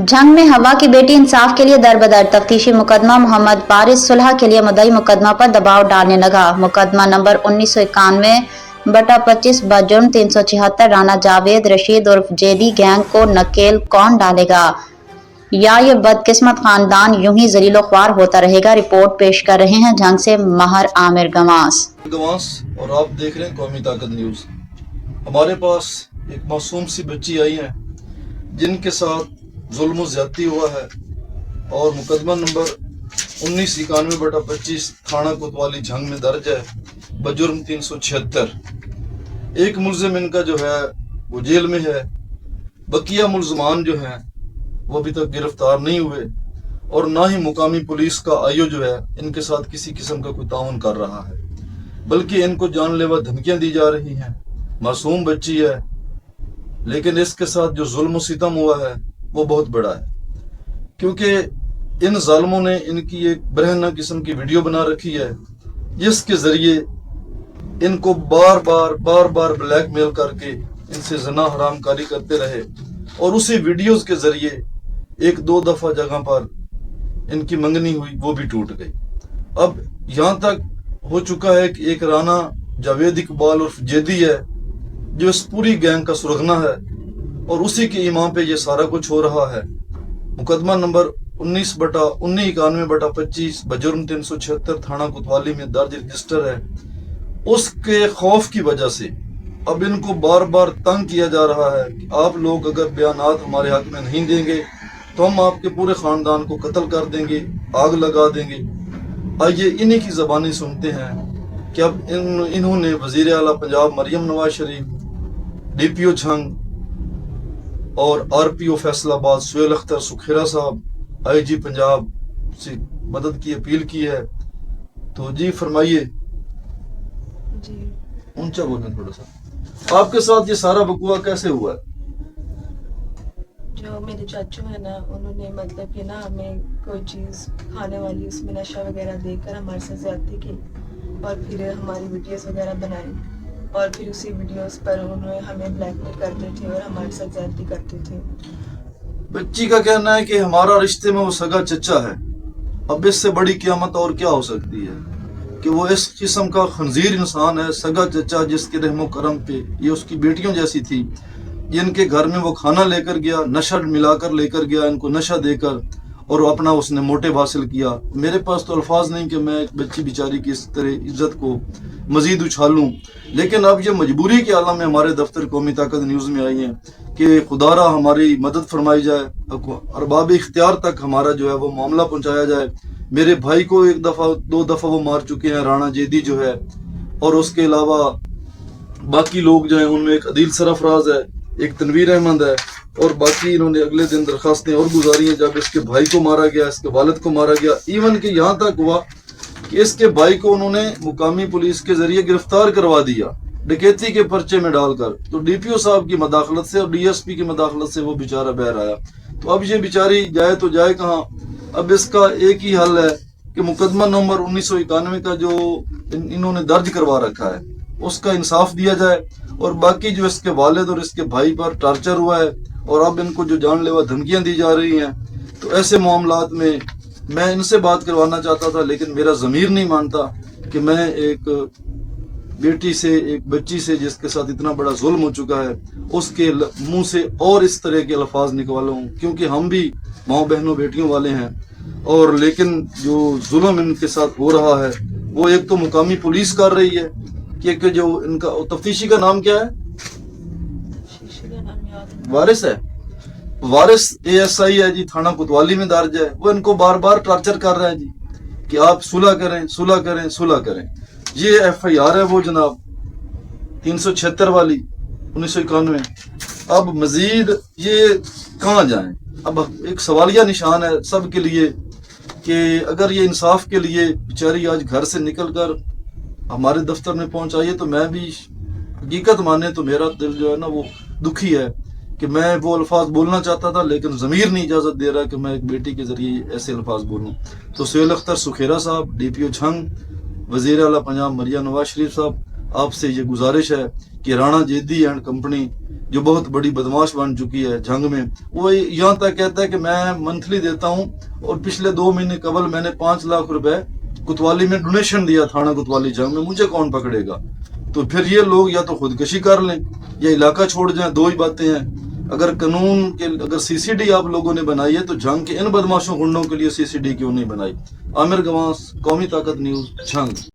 जंग में हवा की बेटी इंसाफ के लिए दरबदर। तफ्तीशी मुकदमा मोहम्मद बारिस सुलह के लिए मुद्दई मुकदमा पर दबाव डालने लगा। मुकदमा नंबर 1991/25 बजुर्म 376 राना जावेद रशीद उर्फ जेदी गैंग को नकेल कौन डालेगा, या ये बदकिस्मत खानदान यूं ही जलीलो ख्वार होता रहेगा। रिपोर्ट पेश कर रहे हैं जंग से महर आमिर गवास। और आप देख रहे हैं कौमी ताकत न्यूज। हमारे पास एक मासूम सी बच्ची आई है जिनके साथ जुल्म ज्यादती हुआ है और मुकदमा नंबर 1991/25 थाना कोतवाली झंग में दर्ज है बजुर्म 376। एक मुल्जिम इनका जो है वो जेल में है, बकिया मुल्जमान जो हैं वो अभी तक गिरफ्तार नहीं हुए और ना ही मुकामी पुलिस का आईओ जो है इनके साथ किसी किस्म का कोई ताउन कर रहा है, बल्कि इनको जानलेवा धमकियां दी जा रही हैं। मासूम बच्ची है लेकिन इसके साथ जो जुल्म सितम हुआ है वो बहुत बड़ा है, क्योंकि इन जालिमों ने इनकी एक बरहना किस्म की वीडियो बना रखी है जिसके जरिए इनको बार बार ब्लैकमेल करके इनसे जना हरामकारी करते रहे और उसी वीडियोस के जरिए एक दो दफा जगह पर इनकी मंगनी हुई वो भी टूट गई। अब यहाँ तक हो चुका है कि एक राना जावेद इकबाल उर्फ जेदी है जो इस पूरी गैंग का सुरगना है और उसी के ईमान पे ये सारा कुछ हो रहा है। मुकदमा नंबर 1991/25 बजुर्म 376 थाना कोतवाली में दर्ज रजिस्टर है। उसके खौफ की वजह से अब इनको बार बार तंग किया जा रहा है कि आप लोग अगर बयानात हमारे हक में नहीं देंगे तो हम आपके पूरे खानदान को कत्ल कर देंगे, आग लगा देंगे। आइए इन्हीं की ज़बानी सुनते हैं कि अब इन्होंने वज़ीर आला पंजाब मरियम नवाज शरीफ, DPO झंग और RPO फैसलाबाद सुहेल अख्तर सुखेरा साहब, IG पंजाब से मदद की अपील की है। तो जी फरमाइए। जी ऊंचा बोलें थोड़ा सा। आपके साथ ये सारा बकुआ कैसे हुआ है? जो मेरे चाचू है ना, उन्होंने मतलब कि ना हमें कोई चीज़ खाने वाली उसमें नशा वगैरह देकर हमारे साथ ज्यादती की और फिर हमारी वीडियोस वगैरह बनाई और फिर उसी वीडियोस पर उन्होंने हमें ब्लैकमेल करते थे और हमारे साथ ज्यादती करते थे। बच्ची का कहना है कि हमारा रिश्ते में वो सगा चचा है। अब इससे बड़ी क़यामत और क्या हो सकती है कि वो इस किस्म का खंजीर इंसान है, सगा चचा जिसके रहमो करम पे ये उसकी बेटियों जैसी थी, जिनके घर में वो खाना लेकर गया, नशा मिलाकर लेकर गया, इनको नशा देकर और अपना उसने मोटिव हासिल किया। मेरे पास तो अल्फाज नहीं कि मैं एक बच्ची बेचारी की इस तरह इज्जत को मजीद उछालूं, लेकिन अब ये मजबूरी के आलम में हमारे दफ्तर कौमी ताकत न्यूज़ में आई है कि खुदारा हमारी मदद फरमाई जाए, अरबाब इख्तियार तक हमारा जो है वो मामला पहुंचाया जाए। मेरे भाई को एक दफ़ा दो दफ़ा वो मार चुके हैं राना जेदी जो है, और उसके अलावा बाकी लोग जो हैं उनमें एक अदील सरफराज है, एक तनवीर अहमद है, और बाकी इन्होंने अगले दिन दरखास्तें और गुजारी हैं। जब इसके भाई को मारा गया, इसके वालिद को मारा गया, इवन कि यहाँ तक हुआ कि इसके भाई को उन्होंने मुकामी पुलिस के जरिए गिरफ्तार करवा दिया डकैती के पर्चे में डालकर। तो DPO साहब की मदाखलत से और DSP की मदाखलत से वो बेचारा बहर आया। तो अब ये बेचारी जाए तो जाए कहाँ? अब इसका एक ही हल है कि मुकदमा नंबर 1991 का जो इन्होंने दर्ज करवा रखा है उसका इंसाफ दिया जाए, और बाकी जो इसके वालिद और इसके भाई पर टार्चर हुआ है और अब इनको जो जानलेवा धमकियां दी जा रही हैं, तो ऐसे मामलात में मैं इनसे बात करवाना चाहता था, लेकिन मेरा ज़मीर नहीं मानता कि मैं एक बेटी से, एक बच्ची से जिसके साथ इतना बड़ा जुल्म हो चुका है, उसके मुंह से और इस तरह के अल्फाज निकलवाऊं, क्योंकि हम भी माँ बहनों बेटियों वाले हैं। और लेकिन जो जुल्म इनके साथ हो रहा है वो एक तो मुकामी पुलिस कर रही है कि जो इनका तफ्तीशी का नाम क्या है, वारिस है, वारिस ASI है जी, थाना कोतवाली में दर्ज है। वो इनको बार बार टॉर्चर कर रहा है जी कि आप सुलह करें, सुलह करें, सुलह करें। ये FIR है वो जनाब 376 वाली 1991। अब मजीद ये कहाँ जाएं? अब एक सवालिया निशान है सब के लिए कि अगर ये इंसाफ के लिए बेचारी आज घर से निकल कर हमारे दफ्तर में पहुंच आई है, तो मैं भी हकीकत माने तो मेरा दिल जो है ना वो दुखी है कि मैं वो अल्फाज बोलना चाहता था, लेकिन ज़मीर नहीं इजाज़त दे रहा कि मैं एक बेटी के ज़रिए ऐसे अल्फाज बोलूँ। तो सुहेल अख्तर सुखेरा साहब, DPO झंग, वज़ीर आला पंजाब मरियम नवाज शरीफ साहब, آپ سے یہ گزارش ہے کہ رانا جیدی اینڈ کمپنی جو بہت بڑی بدماش بن چکی ہے جنگ میں، وہ یہاں تک کہتا ہے کہ میں منتھلی دیتا ہوں، اور پچھلے 2 مہینے قبل میں نے 5 لاکھ روپے کوتوالی میں ڈونیشن دیا تھانہ کوتوالی جنگ میں، مجھے کون پکڑے گا؟ تو پھر یہ لوگ یا تو خودکشی کر لیں یا علاقہ چھوڑ جائیں، 2 ہی باتیں ہیں۔ اگر قانون کے اگر CCD آپ لوگوں نے بنائی ہے تو جنگ کے ان بدماشوں گنڈوں کے لیے CCD کیوں نہیں بنائی؟ عامر گواس، قومی طاقت نیوز، جنگ۔